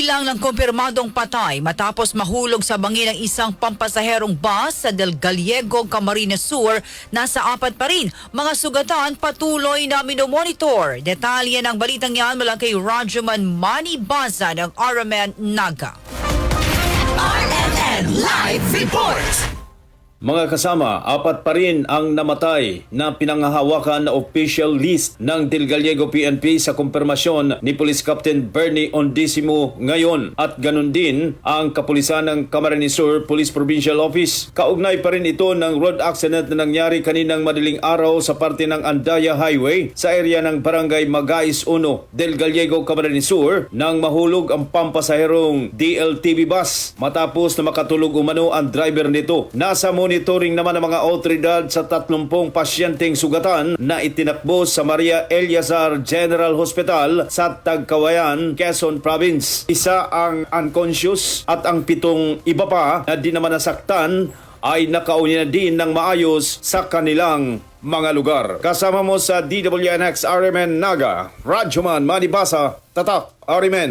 Bilang ng kumpirmadong patay matapos mahulog sa bangin ng isang pampasaherong bus sa Del Gallego, Camarines Sur, nasa 4 pa rin mga sugatan, patuloy na minomonitor. Detalye ng balitang yan mula kay Rajuman Manibaza ng RMN Naga. RMN Live Report! Mga kasama, 4 pa rin ang namatay na pinanghahawakan na official list ng Del Gallego PNP sa kumpirmasyon ni Police Captain Bernie Ondisimo ngayon, at ganun din ang kapulisan ng Camarines Sur Police Provincial Office. Kaugnay pa rin ito ng road accident na nangyari kaninang madaling araw sa parte ng Andaya Highway sa area ng Barangay Magais 1, Del Gallego, Camarines Sur, nang mahulog ang pampasaherong DLTV bus. Matapos na makatulog umano ang driver nito, nasa monitoring naman ng mga otoridad sa 30 pasyenteng sugatan na itinakbo sa Maria Eliazar General Hospital sa Tagkawayan, Quezon Province. Isa ang unconscious at ang 7 iba pa na di naman nasaktan ay nakauwi na din ng maayos sa kanilang mga lugar. Kasama mo sa DWNX RMN Naga, Rajuman Manibasa, Tatak RMN.